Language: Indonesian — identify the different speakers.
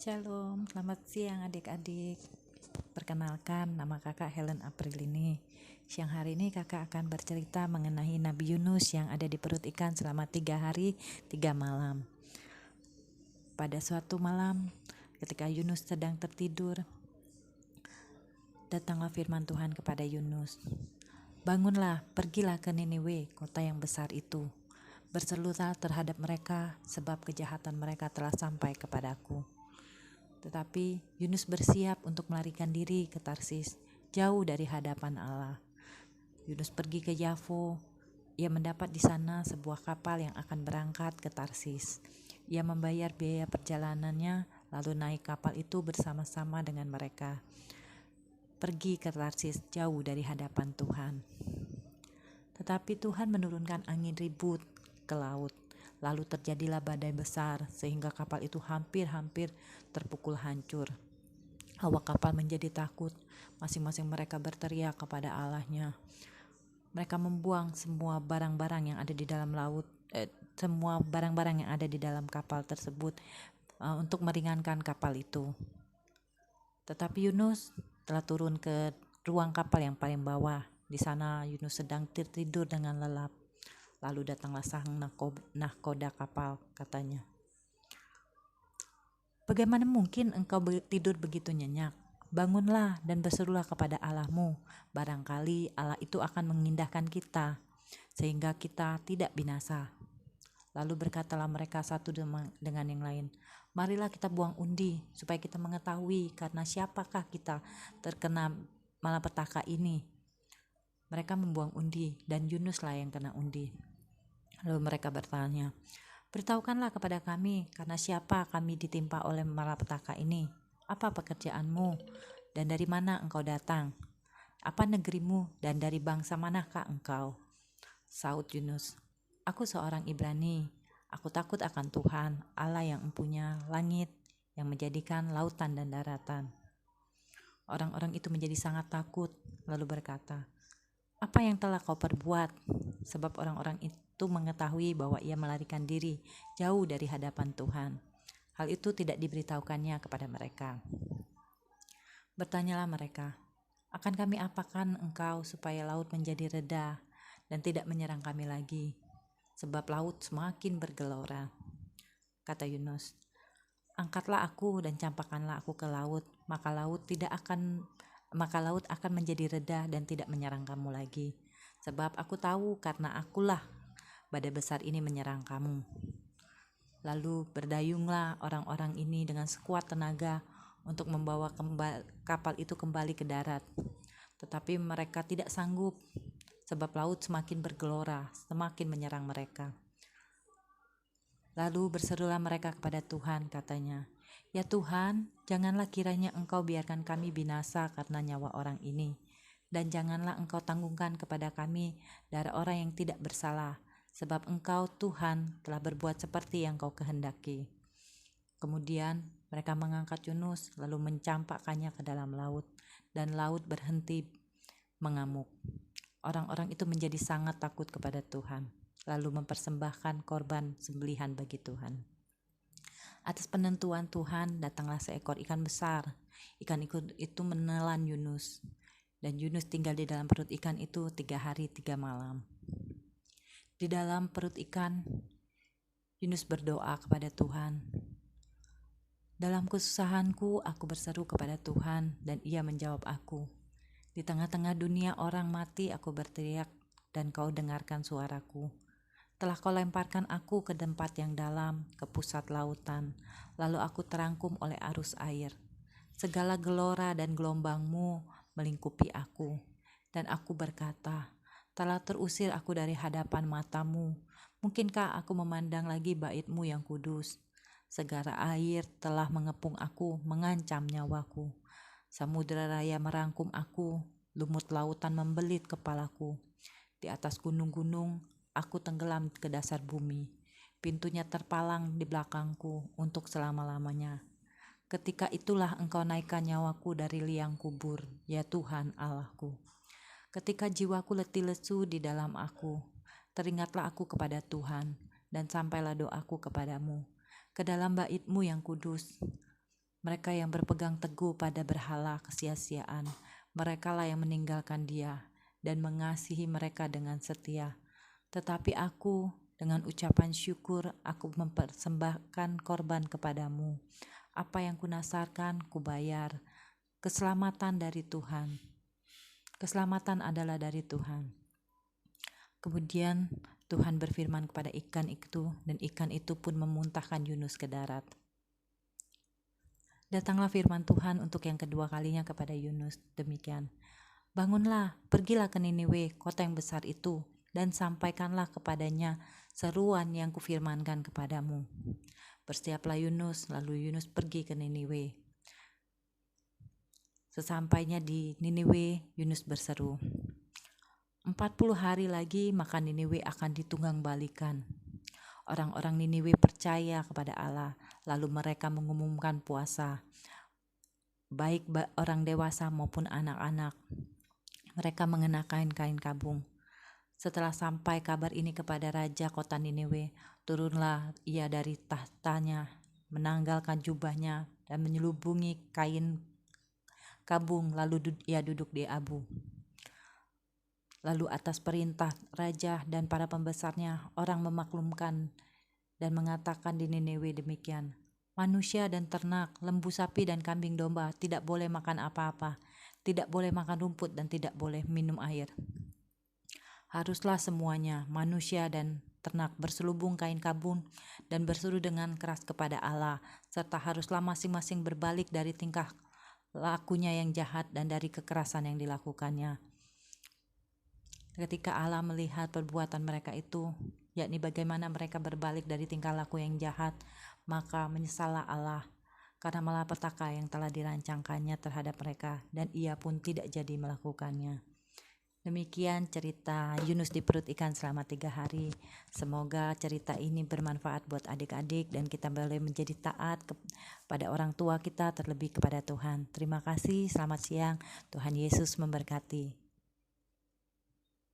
Speaker 1: Shalom, selamat siang adik-adik. Perkenalkan, nama kakak Helen Aprilini. Siang hari ini kakak akan bercerita mengenai Nabi Yunus yang ada di perut ikan selama 3 hari 3 malam. Pada suatu malam, ketika Yunus sedang tertidur, datanglah firman Tuhan kepada Yunus. Bangunlah, pergilah ke Niniwe, kota yang besar itu. Berserulah terhadap mereka, sebab kejahatan mereka telah sampai kepadaku. Tetapi Yunus bersiap untuk melarikan diri ke Tarsis, jauh dari hadapan Allah. Yunus pergi ke Yafo. Ia mendapat di sana sebuah kapal yang akan berangkat ke Tarsis. Ia membayar biaya perjalanannya, lalu naik kapal itu bersama-sama dengan mereka. Pergi ke Tarsis, jauh dari hadapan Tuhan. Tetapi Tuhan menurunkan angin ribut ke laut. Lalu terjadilah badai besar sehingga kapal itu hampir-hampir terpukul hancur. Awak kapal menjadi takut, masing-masing mereka berteriak kepada Allahnya. Mereka membuang semua barang-barang yang ada di dalam laut, semua barang-barang yang ada di dalam kapal tersebut untuk meringankan kapal itu. Tetapi Yunus telah turun ke ruang kapal yang paling bawah. Di sana Yunus sedang tertidur dengan lelap. Lalu datanglah sang nahkoda kapal, katanya. Bagaimana mungkin engkau tidur begitu nyenyak? Bangunlah dan berserulah kepada Allahmu. Barangkali Allah itu akan mengindahkan kita, sehingga kita tidak binasa. Lalu berkatalah mereka satu dengan yang lain, marilah kita buang undi, supaya kita mengetahui karena siapakah kita terkena malapetaka ini. Mereka membuang undi, dan Yunuslah yang kena undi. Lalu mereka bertanya, beritahukanlah kepada kami, karena siapa kami ditimpa oleh malapetaka ini? Apa pekerjaanmu? Dan dari mana engkau datang? Apa negerimu? Dan dari bangsa manakah engkau? Saud Yunus, aku seorang Ibrani. Aku takut akan Tuhan, Allah yang mempunyai langit, yang menjadikan lautan dan daratan. Orang-orang itu menjadi sangat takut, lalu berkata, apa yang telah kau perbuat? Sebab orang-orang itu mengetahui bahwa ia melarikan diri jauh dari hadapan Tuhan. Hal itu tidak diberitahukannya kepada mereka. Bertanyalah mereka, akan kami apakan engkau supaya laut menjadi reda dan tidak menyerang kami lagi? Sebab laut semakin bergelora. Kata Yunus, angkatlah aku dan campakkanlah aku ke laut, maka laut akan menjadi reda dan tidak menyerang kamu lagi. Sebab aku tahu karena akulah badai besar ini menyerang kamu. Lalu berdayunglah orang-orang ini dengan sekuat tenaga untuk membawa kapal itu kembali ke darat. Tetapi mereka tidak sanggup, sebab laut semakin bergelora, semakin menyerang mereka. Lalu berserulah mereka kepada Tuhan, katanya, ya Tuhan, janganlah kiranya engkau biarkan kami binasa karena nyawa orang ini. Dan janganlah engkau tanggungkan kepada kami darah orang yang tidak bersalah, sebab engkau Tuhan telah berbuat seperti yang kau kehendaki. Kemudian mereka mengangkat Yunus lalu mencampakkannya ke dalam laut, dan laut berhenti mengamuk. Orang-orang itu menjadi sangat takut kepada Tuhan, lalu mempersembahkan korban sembelihan bagi Tuhan. Atas penentuan Tuhan datanglah seekor ikan besar. Ikan itu menelan Yunus, dan Yunus tinggal di dalam perut ikan itu 3 hari 3 malam. Di dalam perut ikan, Yunus berdoa kepada Tuhan. Dalam kesusahanku, aku berseru kepada Tuhan, dan Ia menjawab aku. Di tengah-tengah dunia orang mati, aku berteriak, dan Kau dengarkan suaraku. Telah Kau lemparkan aku ke tempat yang dalam, ke pusat lautan, lalu aku terangkum oleh arus air. Segala gelora dan gelombang-Mu melingkupi aku, dan aku berkata, telah terusir aku dari hadapan mata-Mu. Mungkinkah aku memandang lagi bait-Mu yang kudus? Segara air telah mengepung aku, mengancam nyawaku. Samudera raya merangkum aku, lumut lautan membelit kepalaku. Di atas gunung-gunung, aku tenggelam ke dasar bumi. Pintunya terpalang di belakangku untuk selama-lamanya. Ketika itulah Engkau naikkan nyawaku dari liang kubur, ya Tuhan Allahku. Ketika jiwaku letih lesu di dalam aku, teringatlah aku kepada Tuhan, dan sampailah doaku kepadamu, ke dalam bait-Mu yang kudus. Mereka yang berpegang teguh pada berhala kesia-siaan, merekalah yang meninggalkan Dia dan mengasihi mereka dengan setia. Tetapi aku, dengan ucapan syukur, aku mempersembahkan korban kepadamu. Apa yang kunasarkan, kubayar. Keselamatan dari Tuhan. Keselamatan adalah dari Tuhan. Kemudian Tuhan berfirman kepada ikan itu, dan ikan itu pun memuntahkan Yunus ke darat. Datanglah firman Tuhan untuk yang kedua kalinya kepada Yunus, demikian. Bangunlah, pergilah ke Niniwe, kota yang besar itu, dan sampaikanlah kepadanya seruan yang kufirmankan kepadamu. Bersiaplah Yunus, lalu Yunus pergi ke Niniwe. Sesampainya di Niniwe, Yunus berseru, 40 hari lagi maka Niniwe akan ditunggang balikan. Orang-orang Niniwe percaya kepada Allah, lalu mereka mengumumkan puasa, baik orang dewasa maupun anak-anak. Mereka mengenakan kain kabung. Setelah sampai kabar ini kepada raja kota Niniwe, turunlah ia dari tahtanya, menanggalkan jubahnya dan menyelubungi kain kabung, lalu ia duduk di abu. Lalu atas perintah raja dan para pembesarnya, orang memaklumkan dan mengatakan di Niniwe demikian, manusia dan ternak, lembu sapi dan kambing domba tidak boleh makan apa-apa, tidak boleh makan rumput dan tidak boleh minum air. Haruslah semuanya, manusia dan ternak, berselubung kain kabung dan berseru dengan keras kepada Allah, serta haruslah masing-masing berbalik dari tingkah lakunya yang jahat dan dari kekerasan yang dilakukannya. Ketika Allah melihat perbuatan mereka itu, yakni bagaimana mereka berbalik dari tingkah laku yang jahat, maka menyesallah Allah karena malapetaka yang telah dirancangkannya terhadap mereka, dan ia pun tidak jadi melakukannya. Demikian cerita Yunus di perut ikan selama 3 hari. Semoga cerita ini bermanfaat buat adik-adik dan kita boleh menjadi taat kepada orang tua kita, terlebih kepada Tuhan. Terima kasih, selamat siang. Tuhan Yesus memberkati.